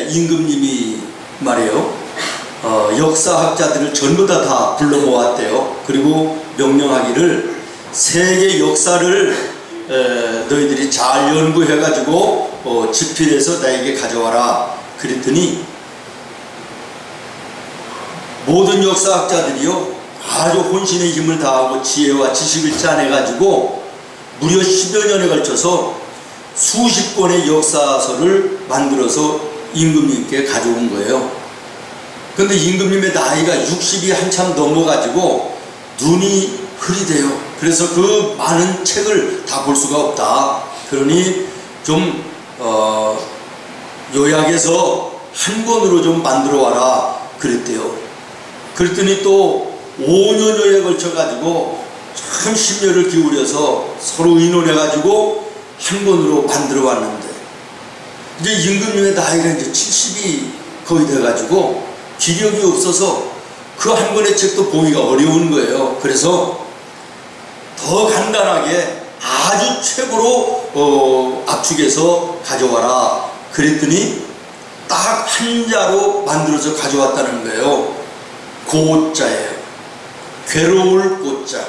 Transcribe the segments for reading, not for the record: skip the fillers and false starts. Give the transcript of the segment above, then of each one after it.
임금님이 말이에요, 역사학자들을 전부 다 불러 모았대요. 그리고 명령하기를 세계 역사를 너희들이 잘 연구해 가지고 집필해서 나에게 가져와라 그랬더니 모든 역사학자들이요 아주 혼신의 힘을 다하고 지혜와 지식을 짜내 가지고 무려 10여 년에 걸쳐서 수십 권의 역사서를 만들어서 임금님께 가져온 거예요. 그런데 임금님의 나이가 60이 한참 넘어가지고 눈이 흐리대요. 그래서 그 많은 책을 다 볼 수가 없다. 그러니 좀 요약해서 한 권으로 좀 만들어 와라 그랬대요. 그랬더니 또 5년여에 걸쳐 가지고 참 심려를 기울여서 서로 의논해 가지고 한 권으로 만들어 왔는데, 이제 임금님의 나이가 이제 70이 거의 돼 가지고 기력이 없어서 그 한 권의 책도 보기가 어려운 거예요. 그래서 더 간단하게 아주 최고로 압축해서 가져와라 그랬더니 딱 한자로 만들어서 가져왔다는 거예요. 고자예요. 괴로울 고자.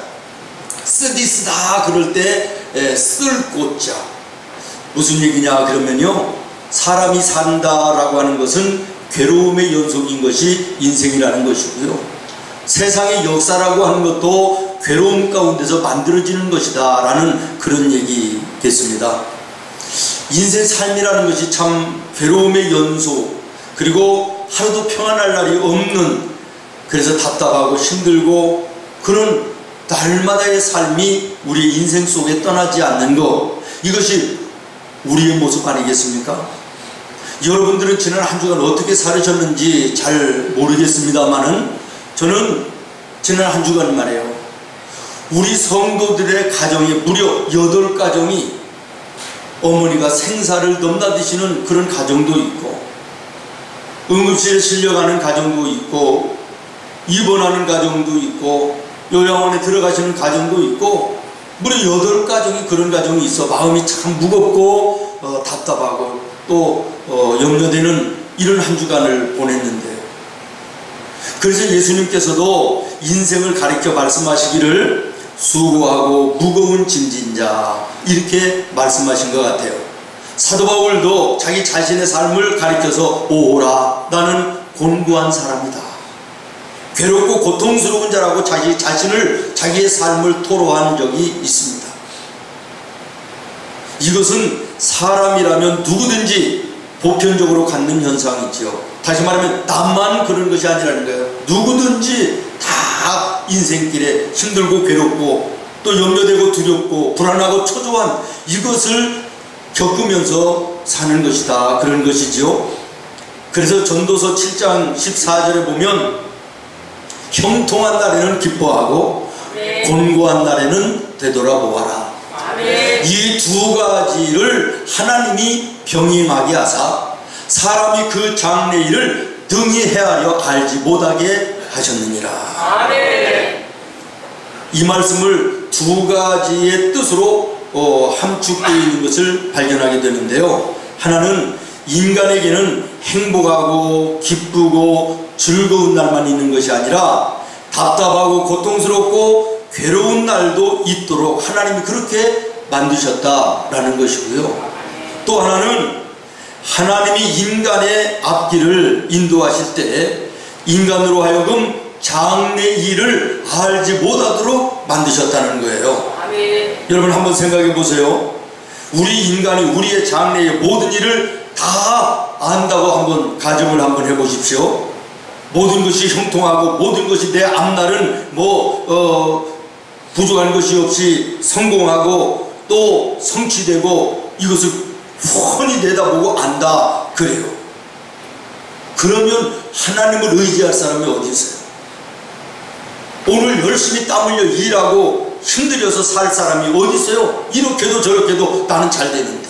쓰디 쓰다 그럴 때 쓸 고자. 무슨 얘기냐 그러면요, 사람이 산다라고 하는 것은 괴로움의 연속인 것이 인생이라는 것이고요, 세상의 역사라고 하는 것도 괴로움 가운데서 만들어지는 것이다 라는 그런 얘기겠습니다. 인생 삶이라는 것이 참 괴로움의 연속, 그리고 하루도 평안할 날이 없는, 그래서 답답하고 힘들고 그런 날마다의 삶이 우리의 인생 속에 떠나지 않는 것, 이것이 우리의 모습 아니겠습니까? 여러분들은 지난 한 주간 어떻게 살으셨는지 잘 모르겠습니다만은 저는 지난 한 주간 말이에요, 우리 성도들의 가정에 무려 8가정이 어머니가 생사를 넘나드시는 그런 가정도 있고, 응급실에 실려가는 가정도 있고, 입원하는 가정도 있고, 요양원에 들어가시는 가정도 있고, 무려 8가정이 그런 가정이 있어 마음이 참 무겁고 답답하고 또 염려되는 이런 한 주간을 보냈는데, 그래서 예수님께서도 인생을 가리켜 말씀하시기를 수고하고 무거운 짐진 자 이렇게 말씀하신 것 같아요. 사도 바울도 자기 자신의 삶을 가리켜서 오라 나는 곤고한 사람이다, 괴롭고 고통스러운 자라고 자기 자신을, 자기의 삶을 토로한 적이 있습니다. 이것은 사람이라면 누구든지 보편적으로 갖는 현상이지요. 다시 말하면 나만 그런 것이 아니라는 거예요. 누구든지 다 인생길에 힘들고 괴롭고 또 염려되고 두렵고 불안하고 초조한 이것을 겪으면서 사는 것이다, 그런 것이지요. 그래서 전도서 7장 14절에 보면 형통한 날에는 기뻐하고 곤고한 날에는 되돌아보아라. 이 두 가지를 하나님이 병임하게 하사 사람이 그 장래일을 등이 헤아려 알지 못하게 하셨느니라. 이 말씀을 두 가지의 뜻으로 함축되어 있는 것을 발견하게 되는데요, 하나는 인간에게는 행복하고 기쁘고 즐거운 날만 있는 것이 아니라 답답하고 고통스럽고 괴로운 날도 있도록 하나님이 그렇게 만드셨다라는 것이고요, 또 하나는 하나님이 인간의 앞길을 인도하실 때 인간으로 하여금 장래일을 알지 못하도록 만드셨다는 거예요. 여러분 한번 생각해 보세요. 우리 인간이 우리의 장래의 모든 일을 다 안다고 한번 가정을 한번 해보십시오. 모든 것이 형통하고 모든 것이 내 앞날은 부족한 것이 없이 성공하고 또 성취되고 이것을 훤히 내다보고 안다 그래요. 그러면 하나님을 의지할 사람이 어디 있어요? 오늘 열심히 땀 흘려 일하고 힘들여서 살 사람이 어디 있어요? 이렇게도 저렇게도 나는 잘 되는데.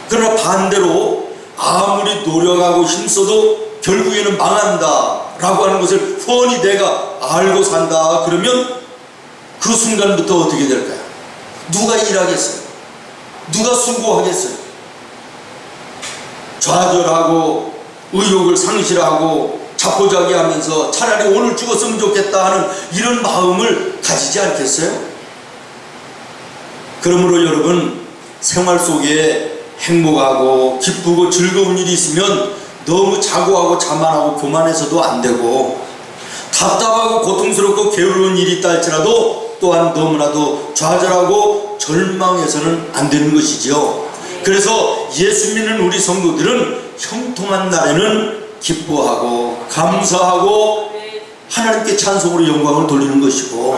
그러나 반대로 아무리 노력하고 힘써도 결국에는 망한다 라고 하는 것을 훤히 내가 알고 산다 그러면 그 순간부터 어떻게 될까요? 누가 일하겠어요? 누가 수고하겠어요? 좌절하고 의욕을 상실하고 자포자기하면서 차라리 오늘 죽었으면 좋겠다 하는 이런 마음을 가지지 않겠어요? 그러므로 여러분, 생활 속에 행복하고 기쁘고 즐거운 일이 있으면 너무 자고하고 자만하고 교만해서도 안 되고, 답답하고 고통스럽고 게으른 일이 있다 할지라도 또한 너무나도 좌절하고 절망해서는 안 되는 것이지요. 그래서 예수 믿는 우리 성도들은 형통한 날에는 기뻐하고 감사하고 하나님께 찬송으로 영광을 돌리는 것이고,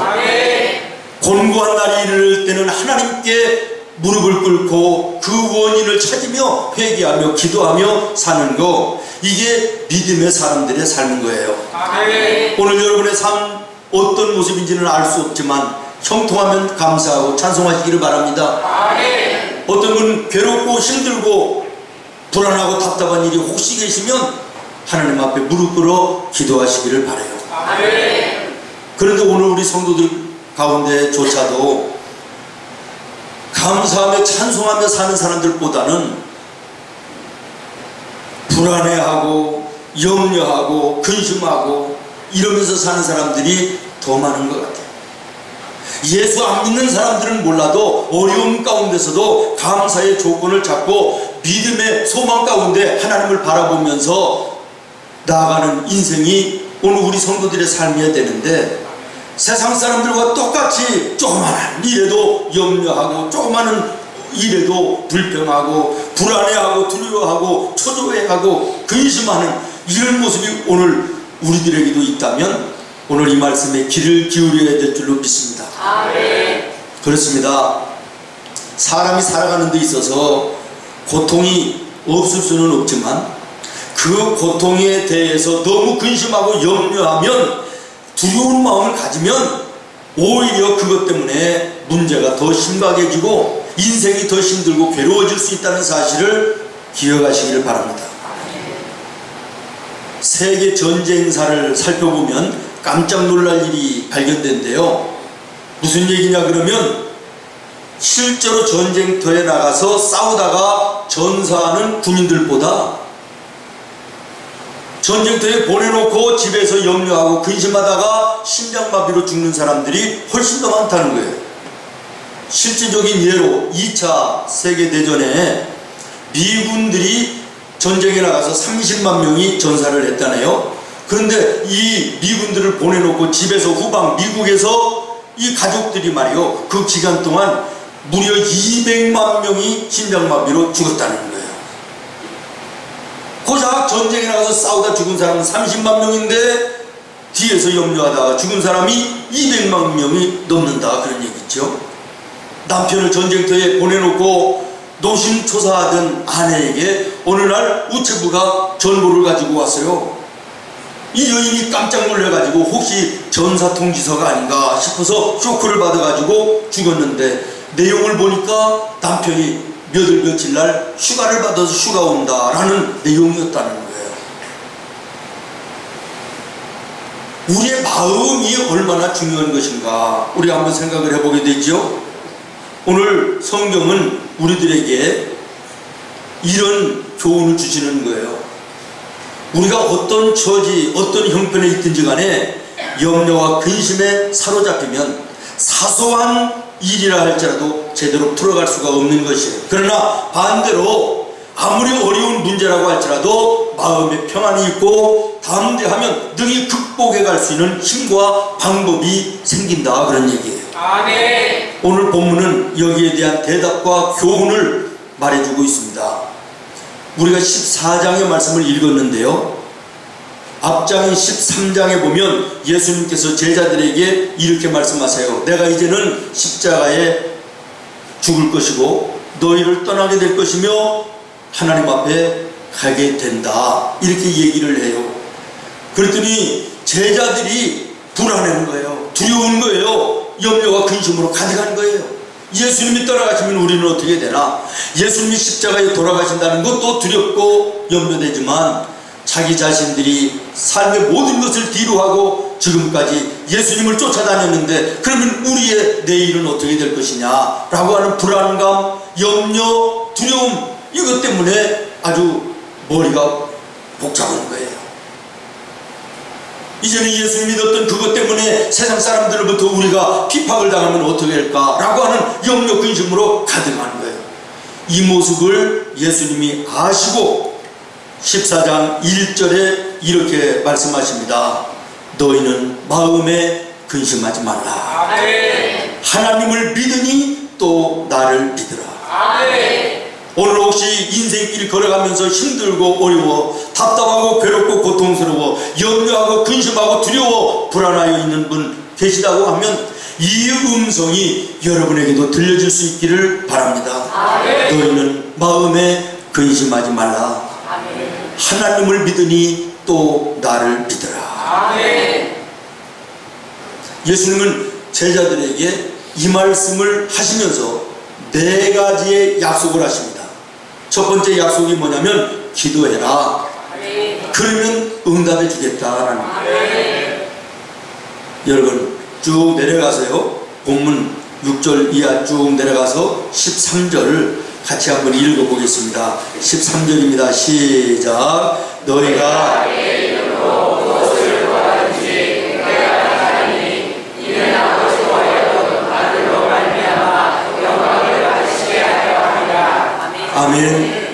곤고한 날이 이를 때는 하나님께 무릎을 꿇고 그 원인을 찾으며 회개하며 기도하며 사는 거, 이게 믿음의 사람들의 삶인 거예요. 오늘 여러분의 삶 어떤 모습인지는 알 수 없지만 형통하면 감사하고 찬송하시기를 바랍니다. 어떤 분 괴롭고 힘들고 불안하고 답답한 일이 혹시 계시면 하나님 앞에 무릎 꿇어 기도하시기를 바라요. 그런데 오늘 우리 성도들 가운데조차도 감사하며 찬송하며 사는 사람들보다는 불안해하고 염려하고 근심하고 이러면서 사는 사람들이 더 많은 것 같아요. 예수 안 믿는 사람들은 몰라도 어려움 가운데서도 감사의 조건을 잡고 믿음의 소망 가운데 하나님을 바라보면서 나아가는 인생이 오늘 우리 성도들의 삶이어야 되는데, 세상 사람들과 똑같이 조그마한 일에도 염려하고 조그마한 일에도 불평하고 불안해하고 두려워하고 초조해하고 근심하는 이런 모습이 오늘 우리들에게도 있다면 오늘 이 말씀에 귀를 기울여야 될 줄로 믿습니다. 그렇습니다. 사람이 살아가는 데 있어서 고통이 없을 수는 없지만 그 고통에 대해서 너무 근심하고 염려하면, 두려운 마음을 가지면 오히려 그것 때문에 문제가 더 심각해지고 인생이 더 힘들고 괴로워질 수 있다는 사실을 기억하시기를 바랍니다. 세계 전쟁사를 살펴보면 깜짝 놀랄 일이 발견된대요. 무슨 얘기냐 그러면, 실제로 전쟁터에 나가서 싸우다가 전사하는 군인들보다 전쟁터에 보내놓고 집에서 염려하고 근심하다가 심장마비로 죽는 사람들이 훨씬 더 많다는 거예요. 실질적인 예로 2차 세계대전에 미군들이 전쟁에 나가서 30만 명이 전사를 했다네요. 그런데 이 미군들을 보내놓고 집에서 후방 미국에서 이 가족들이 말이요, 그 기간 동안 무려 200만 명이 심장마비로 죽었다는 거예요. 고작 전쟁에 나가서 싸우다 죽은 사람은 30만 명인데 뒤에서 염려하다가 죽은 사람이 200만 명이 넘는다, 그런 얘기죠. 남편을 전쟁터에 보내놓고 노심초사하던 아내에게 어느 날 우체부가 전보를 가지고 왔어요. 이 여인이 깜짝 놀래가지고 혹시 전사통지서가 아닌가 싶어서 쇼크를 받아가지고 죽었는데, 내용을 보니까 남편이 며칠 날 휴가를 받아서 휴가 온다라는 내용이었다는 거예요. 우리의 마음이 얼마나 중요한 것인가 우리 한번 생각을 해보게 되죠. 오늘 성경은 우리들에게 이런 교훈을 주시는 거예요. 우리가 어떤 처지, 어떤 형편에 있든지 간에 염려와 근심에 사로잡히면 사소한 일이라 할지라도 제대로 풀어갈 수가 없는 것이에요. 그러나 반대로 아무리 어려운 문제라고 할지라도 마음에 평안이 있고 담대하면 능히 극복해 갈 수 있는 힘과 방법이 생긴다, 그런 얘기예요. 오늘 본문은 여기에 대한 대답과 교훈을 말해주고 있습니다. 우리가 14장의 말씀을 읽었는데요, 앞장인 13장에 보면 예수님께서 제자들에게 이렇게 말씀하세요. 내가 이제는 십자가에 죽을 것이고 너희를 떠나게 될 것이며 하나님 앞에 가게 된다, 이렇게 얘기를 해요. 그랬더니 제자들이 불안한 거예요. 두려운 거예요. 염려와 근심으로 가득한 거예요. 예수님이 떠나가시면 우리는 어떻게 되나? 예수님이 십자가에 돌아가신다는 것도 두렵고 염려되지만 자기 자신들이 삶의 모든 것을 뒤로하고 지금까지 예수님을 쫓아다녔는데 그러면 우리의 내일은 어떻게 될 것이냐 라고 하는 불안감, 염려, 두려움, 이것 때문에 아주 머리가 복잡한 거예요. 이제는 예수 믿었던 그것 때문에 세상 사람들로부터 우리가 핍박을 당하면 어떻게 할까라고 하는 염려 근심으로 가득한 거예요. 이 모습을 예수님이 아시고 14장 1절에 이렇게 말씀하십니다. 너희는 마음에 근심하지 말라. 아멘. 하나님을 믿으니 또 나를 믿으라. 아멘. 오늘 혹시 인생길 걸어가면서 힘들고 어려워 답답하고 괴롭고 고통스러워 염려하고 근심하고 두려워 불안하여 있는 분 계시다고 하면 이 음성이 여러분에게도 들려질 수 있기를 바랍니다. 아멘. 너희는 마음에 근심하지 말라. 아멘. 하나님을 믿으니 또 나를 믿으라. 아멘. 예수님은 제자들에게 이 말씀을 하시면서 4가지의 약속을 하십니다. 첫 번째 약속이 뭐냐면 기도해라. 아멘. 그러면 응답해 주겠다라는 거예요. 아멘. 여러분 쭉 내려가서요. 본문 6절 이하 쭉 내려가서 13절 같이 한번 읽어보겠습니다. 13절입니다. 시작. 너희가 내 이름으로 무엇을 구하든지 내가 하나니 이는 아버지 원하여도 아들로 말미암아 영광을 받으시게 하려 함이라. 아멘.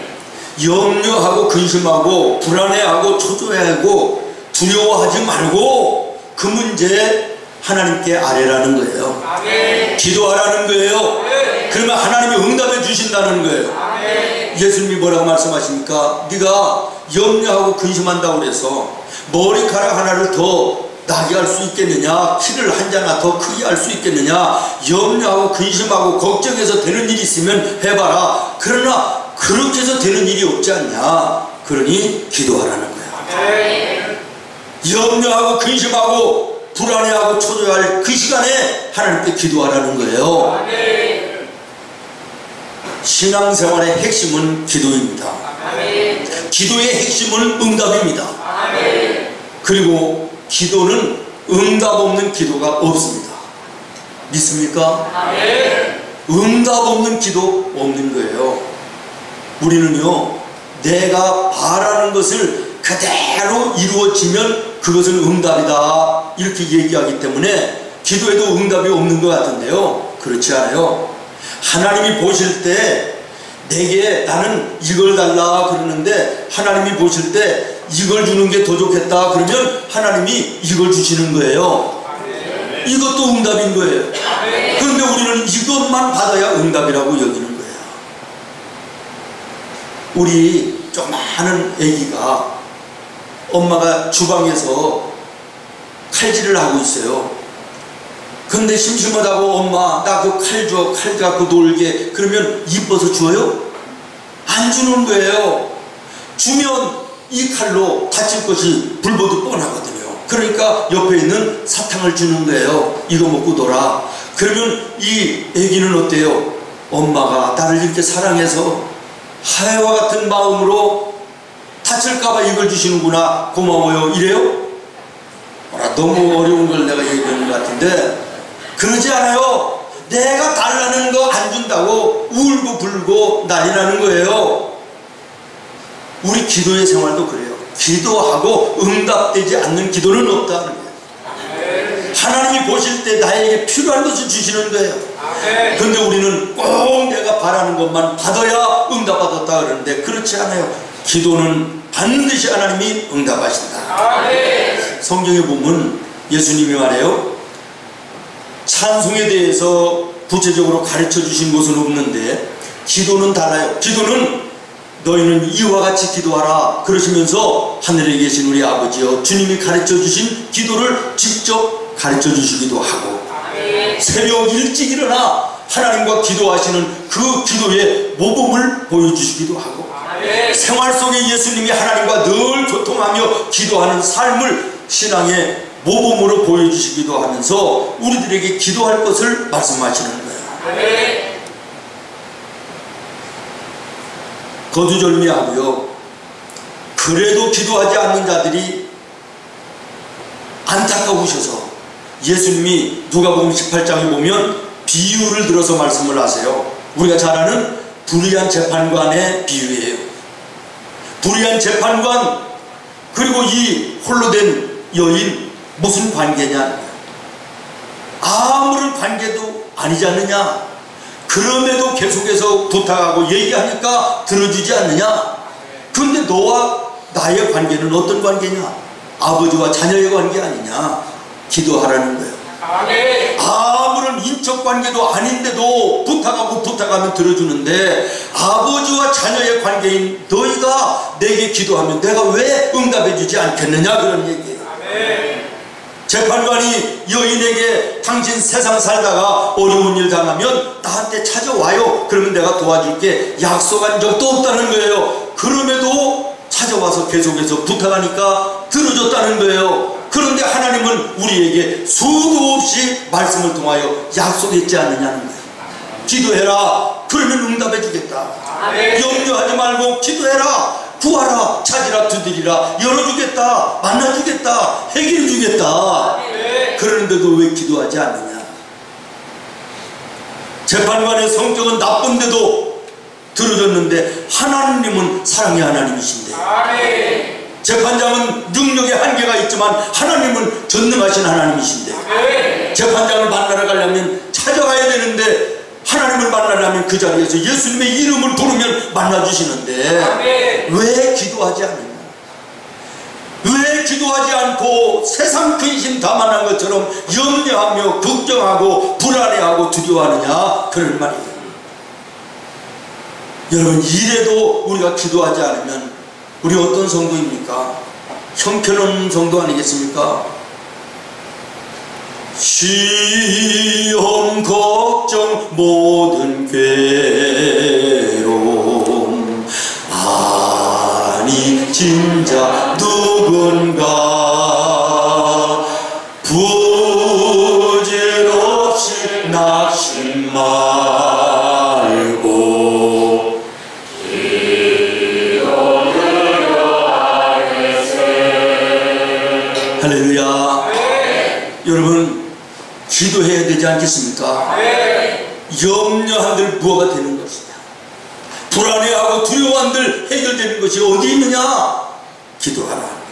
염려하고 근심하고 불안해하고 초조해하고 두려워하지 말고 그 문제 하나님께 아뢰라는 거예요. 아멘. 기도하라는 거예요. 아멘. 그러면 하나님이 응답해 주신다는 거예요. 아멘. 예수님이 뭐라고 말씀하십니까? 네가 염려하고 근심한다고 그래서 머리카락 하나를 더 나게 할 수 있겠느냐, 키를 한 자나 더 크게 할 수 있겠느냐, 염려하고 근심하고 걱정해서 되는 일이 있으면 해봐라. 그러나 그렇게 해서 되는 일이 없지 않냐. 그러니 기도하라는 거야. 아멘. 염려하고 근심하고 불안해하고 초조할 그 시간에 하나님께 기도하라는 거예요. 아멘. 신앙생활의 핵심은 기도입니다. 아멘. 기도의 핵심은 응답입니다. 아멘. 그리고 기도는 응답 없는 기도가 없습니다. 믿습니까? 아멘. 응답 없는 기도 없는 거예요. 우리는요, 내가 바라는 것을 그대로 이루어지면 그것은 응답이다 이렇게 얘기하기 때문에 기도에도 응답이 없는 것 같은데요, 그렇지 않아요. 하나님이 보실 때 내게 나는 이걸 달라 그러는데 하나님이 보실 때 이걸 주는 게 더 좋겠다 그러면 하나님이 이걸 주시는 거예요. 이것도 응답인 거예요. 그런데 우리는 이것만 받아야 응답이라고 여기는 거예요. 우리 조그마한 아기가 엄마가 주방에서 칼질을 하고 있어요. 근데 심심하다고 엄마 나 그 칼 줘, 칼 갖고 놀게 그러면 이뻐서 줘요? 안 주는 거예요. 주면 이 칼로 다칠 것이 불보듯 뻔하거든요. 그러니까 옆에 있는 사탕을 주는 거예요. 이거 먹고 놀아. 그러면 이 아기는 어때요? 엄마가 나를 이렇게 사랑해서 하애와 같은 마음으로 다칠까봐 이걸 주시는구나, 고마워요, 이래요? 너무 어려운 걸 내가 얘기하는 것 같은데 그러지 않아요. 내가 달라는 거 안 준다고 울고 불고 난리 나는 거예요. 우리 기도의 생활도 그래요. 기도하고 응답되지 않는 기도는 없다는 거예요. 하나님이 보실 때 나에게 필요한 것을 주시는 거예요. 그런데 우리는 꼭 내가 바라는 것만 받아야 응답받았다 그러는데 그렇지 않아요. 기도는 반드시 하나님이 응답하신다. 성경에 보면 예수님이 말해요. 찬송에 대해서 구체적으로 가르쳐 주신 것은 없는데 기도는 달라요. 기도는 너희는 이와 같이 기도하라 그러시면서 하늘에 계신 우리 아버지여 주님이 가르쳐 주신 기도를 직접 가르쳐 주시기도 하고 새벽 일찍 일어나 하나님과 기도하시는 그 기도의 모범을 보여주시기도 하고 생활 속에 예수님이 하나님과 늘 교통하며 기도하는 삶을 신앙의 모범으로 보여주시기도 하면서 우리들에게 기도할 것을 말씀하시는 거예요. 거두절미하고요. 그래도 기도하지 않는 자들이 안타까우셔서 예수님이 누가복음 18장에 보면 비유를 들어서 말씀을 하세요. 우리가 잘 아는 불의한 재판관의 비유예요. 불의한 재판관 그리고 이 홀로 된 여인 무슨 관계냐? 아무런 관계도 아니지 않느냐? 그럼에도 계속해서 부탁하고 얘기하니까 들어주지 않느냐? 그런데 너와 나의 관계는 어떤 관계냐? 아버지와 자녀의 관계 아니냐? 기도하라는 거예요. 아무런 인적 관계도 아닌데도 부탁하면 들어주는데 아버지와 자녀의 관계인 너희가 내게 기도하면 내가 왜 응답해 주지 않겠느냐? 그런 얘기예요. 재판관이 여인에게 당신 세상 살다가 어려운 일 당하면 나한테 찾아와요. 그러면 내가 도와줄게. 약속한 적도 없다는 거예요. 그럼에도 찾아와서 계속해서 부탁하니까 들어줬다는 거예요. 그런데 하나님은 우리에게 수도 없이 말씀을 통하여 약속했지 않느냐는 거예요. 기도해라. 그러면 응답해 주겠다. 염려하지 말고 기도해라. 구하라, 찾으라, 두드리라, 열어주겠다, 만나주겠다, 해결해주겠다. 그러는데도 왜 기도하지 않느냐? 재판관의 성격은 나쁜데도 들어줬는데 하나님은 사랑의 하나님이신데 재판장은 능력의 한계가 있지만 하나님은 전능하신 하나님이신데 재판장을 만나러 가려면 찾아가야 되는데 하나님을 만나려면 그 자리에서 예수님의 이름을 부르면 만나주시는데 왜 기도하지 않느냐? 왜 기도하지 않고 세상 근심 다 만난 것처럼 염려하며 걱정하고 불안해하고 두려워하느냐? 그런 말이에요. 여러분, 이래도 우리가 기도하지 않으면 우리 어떤 성도입니까? 형편없는 성도 아니겠습니까? 시험 걱정 모든 괴로움 아니 진짜 누군가 부질없이 낙심 말고 할렐루야. 여러분, 기도해야 되지 않겠습니까? 염려한들 무엇가 되는 것이냐? 불안해하고 두려워한들 해결되는 것이 어디 있느냐? 기도하라.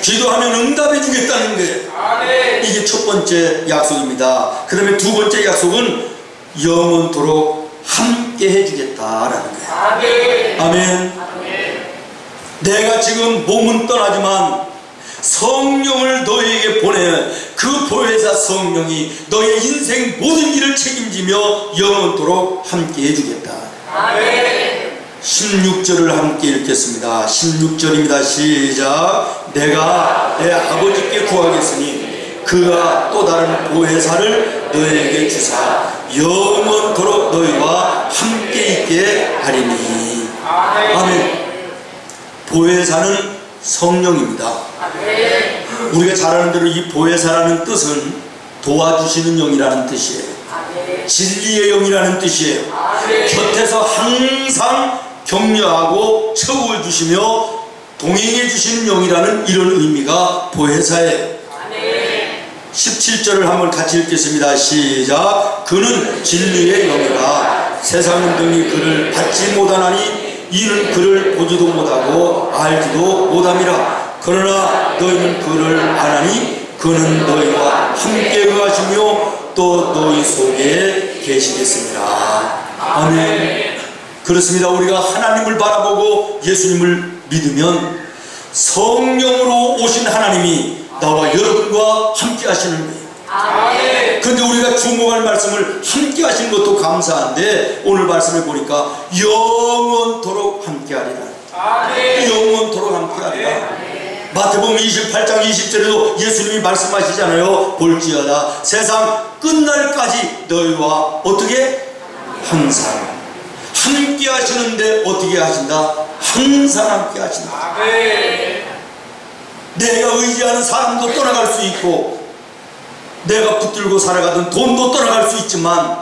기도하면 응답해 주겠다는 거예요. 이게 첫 번째 약속입니다. 그 다음에 두 번째 약속은 영원토록 함께 해주겠다라는 거예요. 아멘. 내가 지금 몸은 떠나지만 성령을 너희에게 보내 그 보혜사 성령이 너의 인생 모든 일을 책임지며 영원토록 함께 해주겠다. 16절을 함께 읽겠습니다. 16절입니다. 시작. 내가 내 아버지께 구하겠으니 그가 또 다른 보혜사를 너희에게 주사 영원토록 너희와 함께 있게 하리니. 아멘. 보혜사는 성령입니다. 우리가 잘 아는 대로 이 보혜사라는 뜻은 도와주시는 영이라는 뜻이에요. 진리의 영이라는 뜻이에요. 곁에서 항상 격려하고 채워주시며 동행해 주시는 영이라는 이런 의미가 보혜사예요. 17절을 한번 같이 읽겠습니다. 시작. 그는 진리의 영이라 세상은 등이 그를 받지 못하나니 이는 그를 보지도 못하고 알지도 못함이라. 그러나 너희는 그를 아나니 그는 너희와 함께 거하시며 또 너희 속에 계시겠습니다. 아멘. 그렇습니다. 우리가 하나님을 바라보고 예수님을 믿으면 성령으로 오신 하나님이 나와 여러분과 함께 하시는 거예요. 그런데 우리가 주목할 말씀을 함께 하시는 것도 감사한데 오늘 말씀을 보니까 영원토록 함께 하리라. 영원토록 함께 하리라. 마태복음 28장 20절에도 예수님이 말씀하시잖아요. 볼지어다 세상 끝날까지 너희와 어떻게? 항상 함께 하시는데 어떻게 하신다? 항상 함께 하신다. 내가 의지하는 사람도 떠나갈 수 있고 내가 붙들고 살아가던 돈도 떠나갈 수 있지만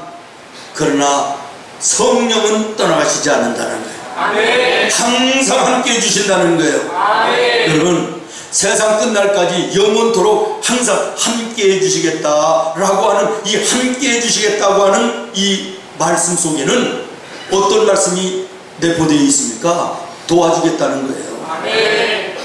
그러나 성령은 떠나가시지 않는다는 거예요. 항상 함께 해주신다는 거예요. 여러분, 세상 끝날까지 영원토록 항상 함께 해주시겠다라고 하는 이 함께 해주시겠다고 하는 이 말씀 속에는 어떤 말씀이 내포되어 있습니까? 도와주겠다는 거예요. 아멘.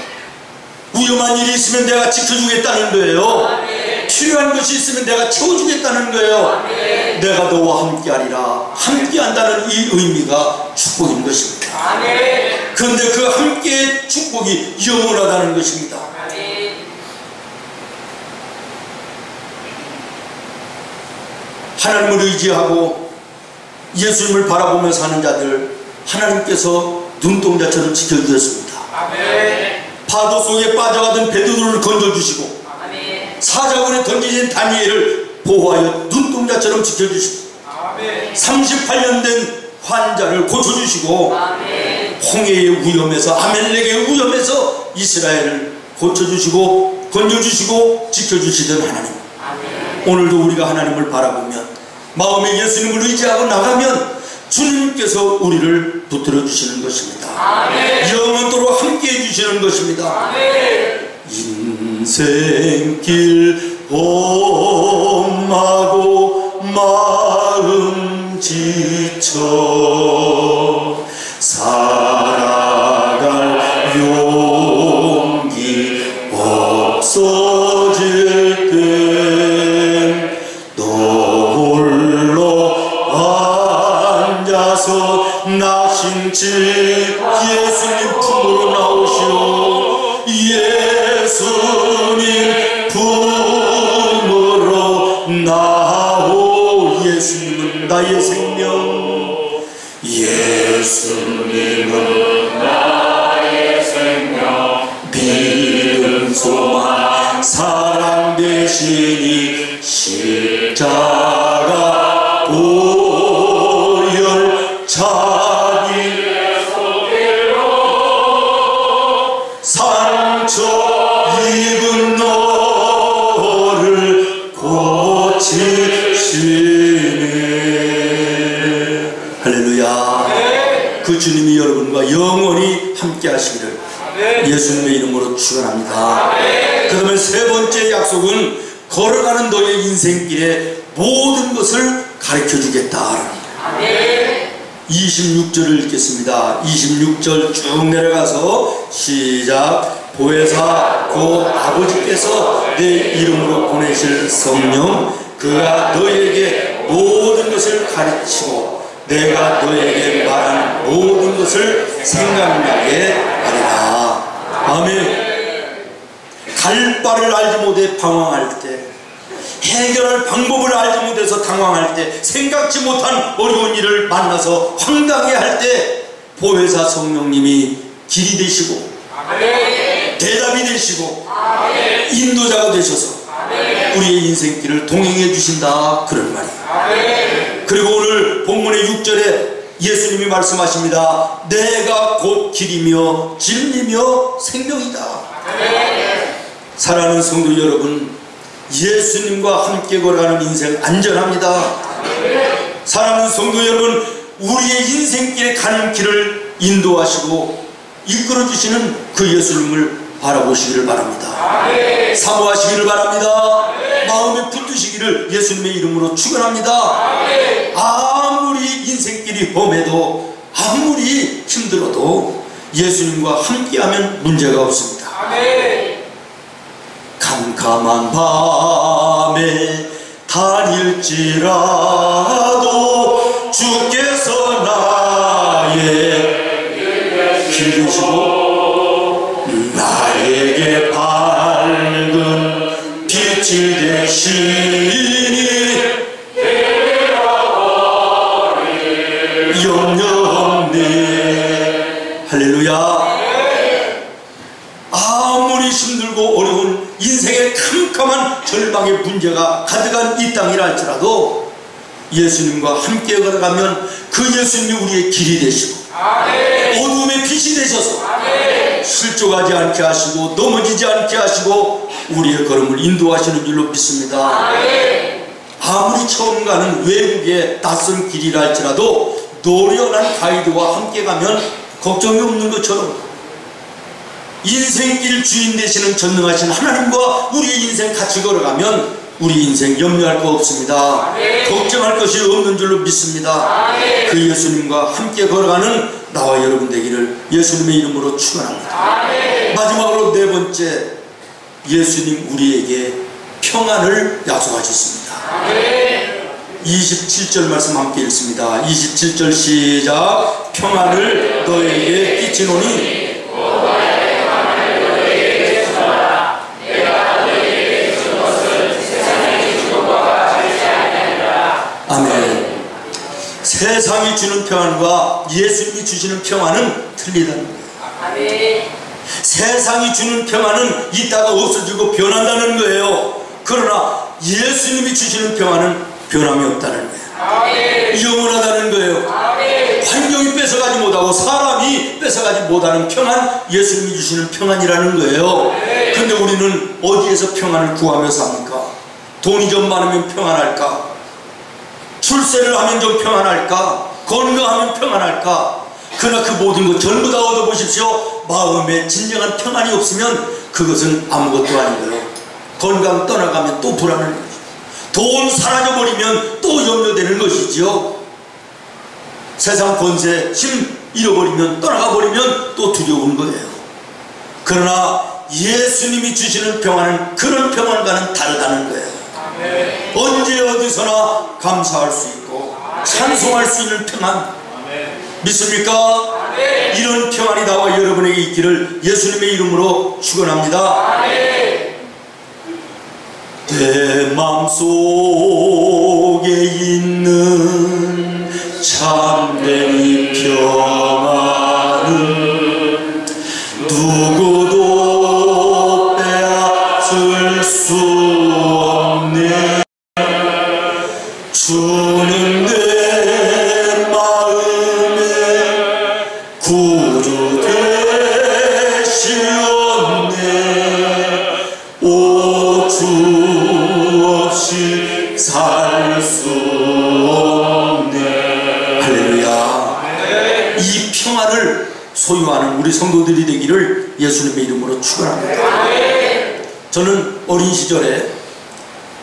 위험한 일이 있으면 내가 지켜주겠다는 거예요. 아멘. 필요한 것이 있으면 내가 채워주겠다는 거예요. 아멘. 내가 너와 함께하리라. 함께한다는 이 의미가 축복인 것입니다. 아멘. 그런데 그 함께의 축복이 영원하다는 것입니다. 아멘. 하나님을 의지하고 예수님을 바라보며 사는 자들 하나님께서 눈동자처럼 지켜주셨습니다. 아멘. 파도 속에 빠져가던 베드로를 건져주시고 아멘. 사자굴에 던져진 다니엘을 보호하여 눈동자처럼 지켜주시고 아멘. 38년 된 환자를 고쳐주시고 아멘. 홍해의 위험에서 아멜렉의 위험에서 이스라엘을 고쳐주시고 건져주시고 지켜주시던 하나님, 아멘. 오늘도 우리가 하나님을 바라보면 마음에 예수님을 의지하고 나가면 주님께서 우리를 붙들어 주시는 것입니다. 아멘. 영원토록 함께 해주시는 것입니다. 아멘. 인생길 험하고 마음 지쳐 살아갈 용기 없어질 땐 너 홀로 앉아서 나신치 예수님 품으로 나오시오. 예수님 품으로 나오. 예수님은 나의 생명, 예수님은 나의 생명, 믿음 소망 사랑 되시니 십자가 보혈 자기 상처 입은 너를 고치시네. 할렐루야. 그 주님이 여러분과 영원히 함께 하시기를 예수님의 이름으로 축원합니다. 그러면 세 번째 약속은 걸어가는 너의 인생길에 모든 것을 가르쳐 주겠다. 26절을 읽겠습니다. 26절 쭉 내려가서 시작. 보혜사 곧 아버지께서 내 이름으로 보내실 성령 그가 너에게 모든 것을 가르치고 내가 너에게 말한 모든 것을 생각나게 하리라. 아멘. 갈 바를 알지 못해 방황할 때, 해결할 방법을 알지 못해서 당황할 때, 생각지 못한 어려운 일을 만나서 황당해할 때 보혜사 성령님이 길이 되시고 대답이 되시고 인도자가 되셔서 우리의 인생길을 동행해 주신다, 그런 말이에요. 그리고 오늘 본문의 6절에 예수님이 말씀하십니다. 내가 곧 길이며 진리며 생명이다. 사랑하는 성도 여러분, 예수님과 함께 걸어가는 인생 안전합니다. 사랑하는 성도 여러분, 우리의 인생길에 가는 길을 인도하시고 이끌어주시는 그 예수님을 바라보시기를 바랍니다. 사모하시기를 바랍니다. 마음에 붙드시기를 예수님의 이름으로 축원합니다. 아무리 인생길이 험해도 아무리 힘들어도 예수님과 함께하면 문제가 없습니다. 캄캄한 밤에 다닐지라도 주께서 나의 길 되시고 나에게 밝은 빛이 되시니 염려 없네. 할렐루야. 아무리 힘들고 어려운 인생의 캄캄한 절망의 문제가 가득한 이 땅이라 할지라도 예수님과 함께 걸어가면 그 예수님이 우리의 길이 되시고 어둠의 빛이 되셔서 실족하지 않게 하시고 넘어지지 않게 하시고 우리의 걸음을 인도하시는 줄로 믿습니다. 아무리 처음 가는 외국의 낯선 길이라 할지라도 노련한 가이드와 함께 가면 걱정이 없는 것처럼 인생길 주인 되시는 전능하신 하나님과 우리의 인생 같이 걸어가면 우리 인생 염려할 거 없습니다. 걱정할 것이 없는 줄로 믿습니다. 그 예수님과 함께 걸어가는 나와 여러분 되기를 예수님의 이름으로 축원합니다. 마지막으로 네 번째, 예수님 우리에게 평안을 약속하셨습니다. 27절 말씀 함께 읽습니다. 27절 시작. 평안을 너에게 끼치노니 아멘. 세상이 주는 평안과 예수님이 주시는 평안은 틀리다는 거예요. 아멘. 세상이 주는 평안은 있다가 없어지고 변한다는 거예요. 그러나 예수님이 주시는 평안은 변함이 없다는 거예요. 아멘. 영원하다는 거예요. 아멘. 환경이 뺏어가지 못하고 사람이 뺏어가지 못하는 평안, 예수님이 주시는 평안이라는 거예요. 근데 우리는 어디에서 평안을 구하며 삽니까? 돈이 좀 많으면 평안할까? 출세를 하면 좀 평안할까? 건강하면 평안할까? 그러나 그 모든 것 전부 다 얻어보십시오. 마음에 진정한 평안이 없으면 그것은 아무것도 아닌 거예요. 건강 떠나가면 또 불안한 거죠. 돈 사라져버리면 또 염려되는 것이지요. 세상 권세, 힘 잃어버리면, 떠나가버리면 또 두려운 거예요. 그러나 예수님이 주시는 평안은 그런 평안과는 다르다는 거예요. 언제 어디서나 감사할 수 있고 찬송할 수 있는 평안, 믿습니까? 이런 평안이 나와 여러분에게 있기를 예수님의 이름으로 축원합니다. 내 마음속에 있는 참된 이 평안은 누구도 빼앗을 수 없네. 주는 내 마음에 구주 되시었네. 오 주 없이 살 수 없네. 할렐루야. 이 평안을 소유하는 우리 성도들이 되기를 예수님의 이름으로 축원합니다. 저는 어린 시절에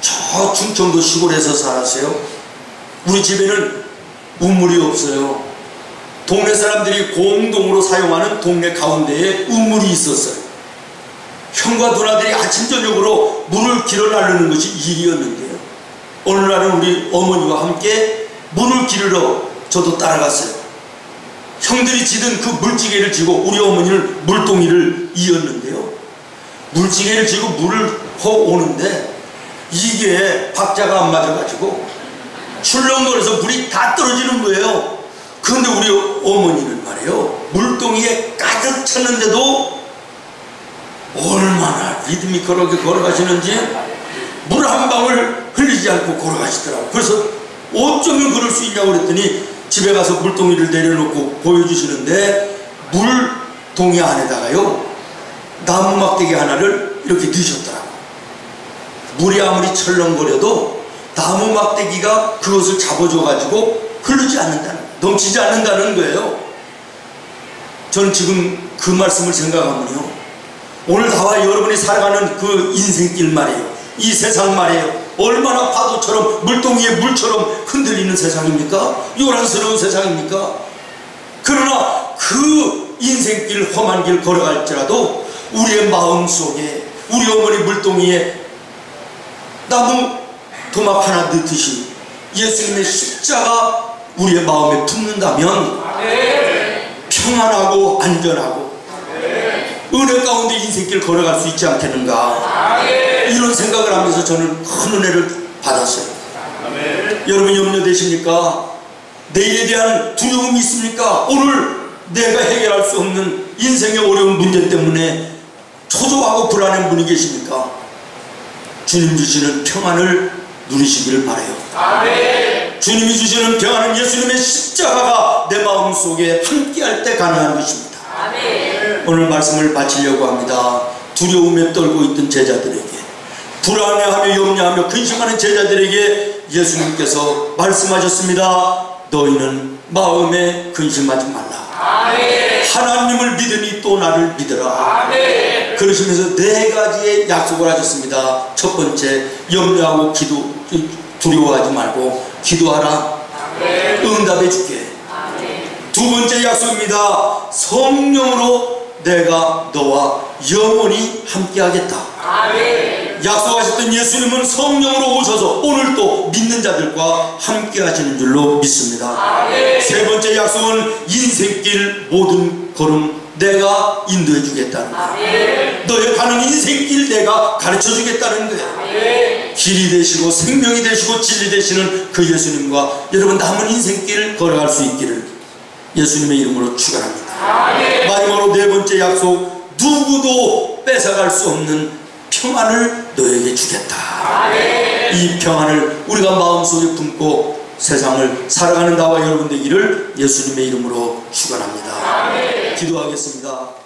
저 충청도 시골에서 살았어요. 우리 집에는 우물이 없어요. 동네 사람들이 공동으로 사용하는 동네 가운데에 우물이 있었어요. 형과 누나들이 아침 저녁으로 물을 길어 나르는 것이 일이었는데요. 어느 날은 우리 어머니와 함께 물을 기르러 저도 따라갔어요. 형들이 지든 그 물지개를 지고 우리 어머니는 물동이를 이었는데요. 물지개를 지고 물을 퍼 오는데 이게 박자가 안 맞아가지고 출렁거려서 물이 다 떨어지는 거예요. 그런데 우리 어머니는 말이에요, 물동이에 가득 찼는데도 얼마나 리드미컬하게 걸어가시는지 물 한 방울 흘리지 않고 걸어가시더라고요. 그래서 어쩌면 그럴 수 있냐고 그랬더니 집에 가서 물동이를 내려놓고 보여주시는데 물동이 안에다가요 나무 막대기 하나를 이렇게 넣으셨더라고요. 물이 아무리 철렁거려도 나무 막대기가 그것을 잡아줘가지고 흐르지 않는다는, 넘치지 않는다는 거예요. 저는 지금 그 말씀을 생각하면요, 오늘 나와 여러분이 살아가는 그 인생길 말이에요. 이 세상 말이에요. 얼마나 파도처럼 물동이의 물처럼 흔들리는 세상입니까? 요란스러운 세상입니까? 그러나 그 인생길, 험한 길 걸어갈지라도 우리의 마음속에 우리 어머니 물동이에 나무 도막 하나 넣듯이 예수님의 십자가 우리의 마음에 품는다면 평안하고 안전하고 은혜 가운데 인생길 걸어갈 수 있지 않겠는가, 이런 생각을 하면서 저는 큰 은혜를 받았어요. 여러분 염려되십니까? 내일에 대한 두려움이 있습니까? 오늘 내가 해결할 수 없는 인생의 어려운 문제 때문에 초조하고 불안한 분이 계십니까? 주님 주시는 평안을 누리시기를 바라요. 주님이 주시는 평안은 예수님의 십자가가 내 마음속에 함께할 때 가능한 것입니다. 오늘 말씀을 마치려고 합니다. 두려움에 떨고 있던 제자들에게, 불안해하며 염려하며 근심하는 제자들에게 예수님께서 말씀하셨습니다. 너희는 마음에 근심하지 말라. 하나님을 믿으니 또 나를 믿으라. 그러시면서 네 가지의 약속을 하셨습니다. 첫 번째, 염려하고 두려워하지 말고 기도하라. 응답해 줄게. 두 번째 약속입니다. 성령으로 내가 너와 영원히 함께하겠다. 약속하셨던 예수님은 성령으로 오셔서 오늘도 믿는 자들과 함께 하시는 줄로 믿습니다. 세 번째 약속은 인생길 모든 걸음 내가 인도해 주겠다는 거예요. 너의 가는 인생길 내가 가르쳐 주겠다는 거예요. 길이 되시고 생명이 되시고 진리 되시는 그 예수님과 여러분 남은 인생길 걸어갈 수 있기를 예수님의 이름으로 축원합니다. 마지막으로 네 번째 약속, 누구도 뺏어갈 수 없는 평안을 너에게 주겠다. 이 평안을 우리가 마음속에 품고 세상을 살아가는 나와 여러분 되기를 예수님의 이름으로 축원합니다. 기도하겠습니다.